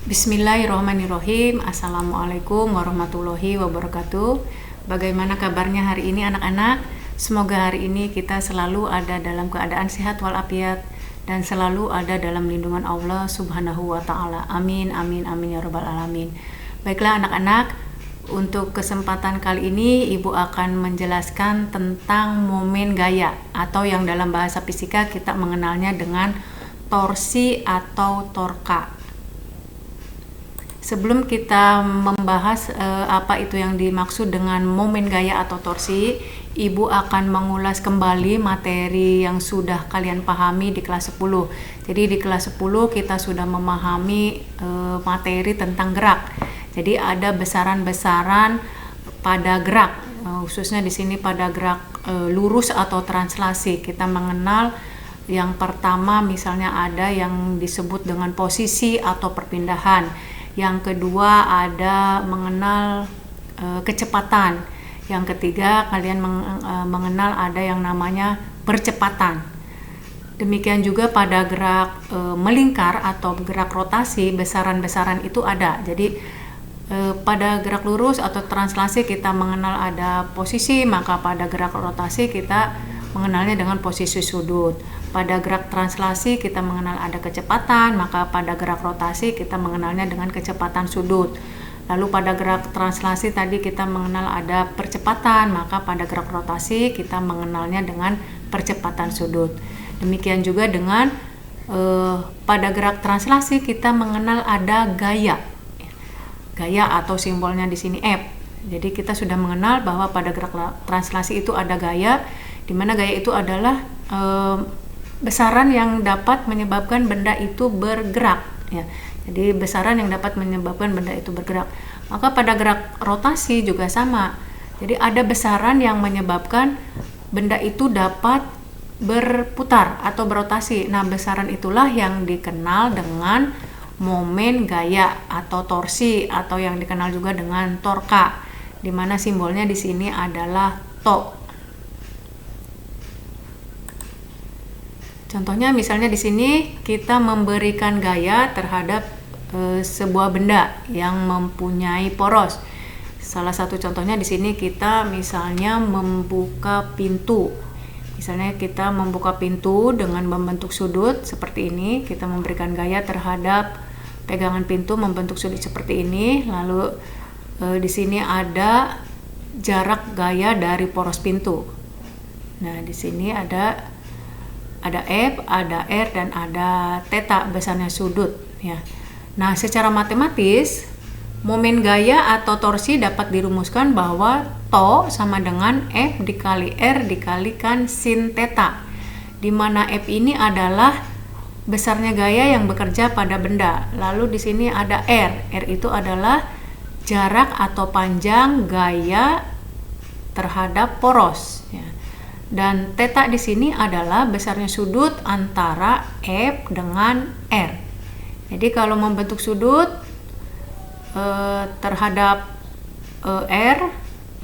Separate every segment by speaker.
Speaker 1: Bismillahirrahmanirrahim. Assalamualaikum warahmatullahi wabarakatuh. Bagaimana kabarnya hari ini anak-anak? Semoga hari ini kita selalu ada dalam keadaan sehat walafiat dan selalu ada dalam lindungan Allah Subhanahu wa taala. Amin amin amin ya rabbal alamin. Baiklah anak-anak, untuk kesempatan kali ini Ibu akan menjelaskan tentang momen gaya atau yang dalam bahasa fisika kita mengenalnya dengan torsi atau torka. Sebelum kita membahas apa itu yang dimaksud dengan momen gaya atau torsi, Ibu akan mengulas kembali materi yang sudah kalian pahami di kelas 10. Jadi di kelas 10 kita sudah memahami materi tentang gerak. Jadi ada besaran-besaran pada gerak, khususnya di sini pada gerak lurus atau translasi. Kita mengenal yang pertama misalnya ada yang disebut dengan posisi atau perpindahan. Yang kedua ada mengenal kecepatan. Yang ketiga kalian mengenal ada yang namanya percepatan. Demikian juga pada gerak melingkar atau gerak rotasi, besaran-besaran itu ada. Jadi pada gerak lurus atau translasi kita mengenal ada posisi, maka pada gerak rotasi kita mengenalnya dengan posisi sudut. Pada gerak translasi kita mengenal ada kecepatan, maka pada gerak rotasi kita mengenalnya dengan kecepatan sudut. Lalu pada gerak translasi tadi kita mengenal ada percepatan, maka pada gerak rotasi kita mengenalnya dengan percepatan sudut. Demikian juga dengan pada gerak translasi kita mengenal ada gaya. Gaya atau simbolnya di sini F. Jadi kita sudah mengenal bahwa pada gerak translasi itu ada gaya, di mana gaya itu adalah besaran yang dapat menyebabkan benda itu bergerak, ya. Jadi besaran yang dapat menyebabkan benda itu bergerak. Maka pada gerak rotasi juga sama. Jadi ada besaran yang menyebabkan benda itu dapat berputar atau berotasi. Nah, besaran itulah yang dikenal dengan momen gaya atau torsi atau yang dikenal juga dengan torka, di mana simbolnya di sini adalah to. Contohnya misalnya di sini kita memberikan gaya terhadap sebuah benda yang mempunyai poros. Salah satu contohnya di sini kita misalnya membuka pintu. Misalnya kita membuka pintu dengan membentuk sudut seperti ini, kita memberikan gaya terhadap pegangan pintu membentuk sudut seperti ini. Lalu di sini ada jarak gaya dari poros pintu. Nah, di sini ada F, ada R, dan ada theta, besarnya sudut, ya. Nah, secara matematis momen gaya atau torsi dapat dirumuskan bahwa to sama dengan F dikali R dikalikan sin theta, di mana F ini adalah besarnya gaya yang bekerja pada benda. Lalu di sini ada R. R itu adalah jarak atau panjang gaya terhadap poros, ya. Dan theta di sini adalah besarnya sudut antara F dengan R. Jadi kalau membentuk sudut terhadap R,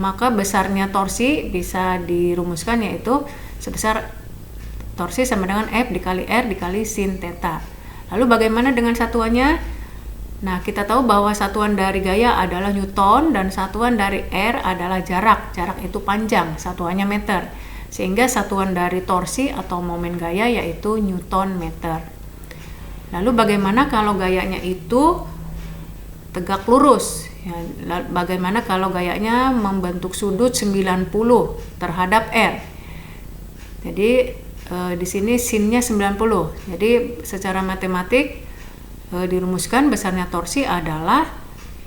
Speaker 1: maka besarnya torsi bisa dirumuskan yaitu sebesar torsi sama dengan F dikali R dikali sin theta. Lalu bagaimana dengan satuannya? Nah, kita tahu bahwa satuan dari gaya adalah Newton dan satuan dari R adalah jarak. Jarak itu panjang, satuannya meter. Sehingga satuan dari torsi atau momen gaya yaitu Newton meter. Lalu bagaimana kalau gayanya itu tegak lurus? Ya, bagaimana kalau gayanya membentuk sudut 90 terhadap R? Jadi di sini sinnya 90. Jadi secara matematik dirumuskan besarnya torsi adalah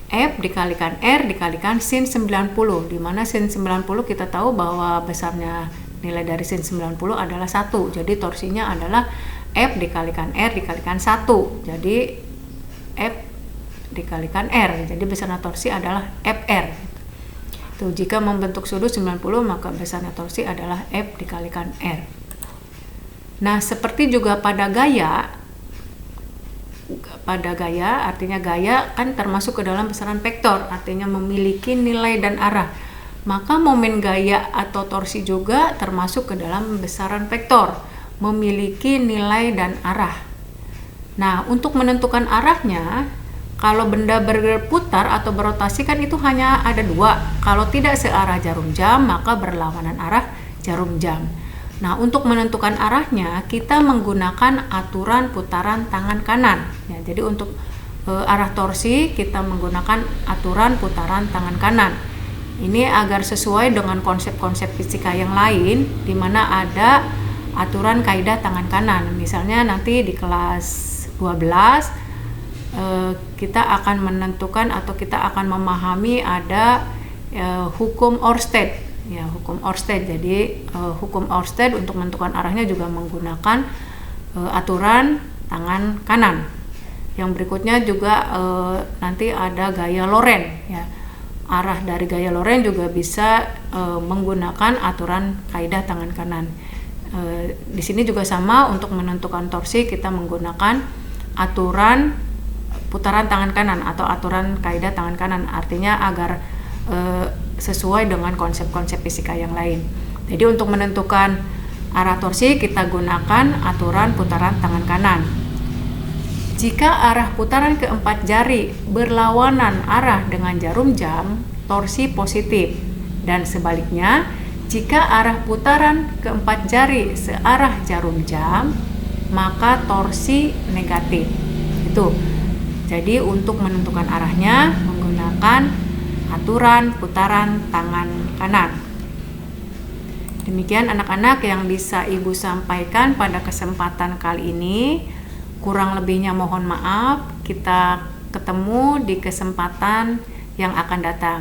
Speaker 1: F dikalikan R dikalikan sin 90, di mana sin 90 kita tahu bahwa besarnya nilai dari sin 90 adalah 1. Jadi torsinya adalah F dikalikan R dikalikan 1. Jadi F dikalikan R. Jadi besarnya torsi adalah FR. Tuh, jika membentuk sudut 90 maka besarnya torsi adalah F dikalikan R. Nah, seperti juga pada gaya artinya gaya kan termasuk ke dalam besaran vektor, artinya memiliki nilai dan arah. Maka momen gaya atau torsi juga termasuk ke dalam besaran vektor, memiliki nilai dan arah. Nah, untuk menentukan arahnya, Kalau benda berputar atau berotasi kan itu hanya ada dua. Kalau tidak searah jarum jam, maka berlawanan arah jarum jam. Nah, untuk menentukan arahnya, kita menggunakan aturan putaran tangan kanan. Ya, jadi untuk arah torsi, kita menggunakan aturan putaran tangan kanan. Ini agar sesuai dengan konsep-konsep fisika yang lain, di mana ada aturan kaidah tangan kanan. Misalnya nanti di kelas 12, kita akan menentukan atau kita akan memahami ada hukum Oersted, ya, hukum Oersted. Jadi hukum Oersted untuk menentukan arahnya juga menggunakan aturan tangan kanan. Yang berikutnya juga nanti ada gaya Lorentz, ya. Arah dari gaya Lorentz juga bisa menggunakan aturan kaidah tangan kanan. Di sini juga sama, untuk menentukan torsi kita menggunakan aturan putaran tangan kanan atau aturan kaidah tangan kanan, artinya agar sesuai dengan konsep-konsep fisika yang lain. Jadi untuk menentukan arah torsi kita gunakan aturan putaran tangan kanan. Jika arah putaran keempat jari berlawanan arah dengan jarum jam, torsi positif, dan sebaliknya jika arah putaran keempat jari searah jarum jam, maka torsi negatif. Itu. Jadi untuk menentukan arahnya menggunakan aturan putaran tangan kanan. Demikian anak-anak yang bisa Ibu sampaikan pada kesempatan kali ini. Kurang lebihnya mohon maaf. Kita ketemu di kesempatan yang akan datang.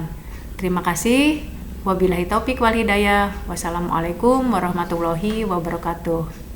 Speaker 1: Terima kasih. Wabillahi taufik wal hidayah. Wassalamualaikum warahmatullahi wabarakatuh.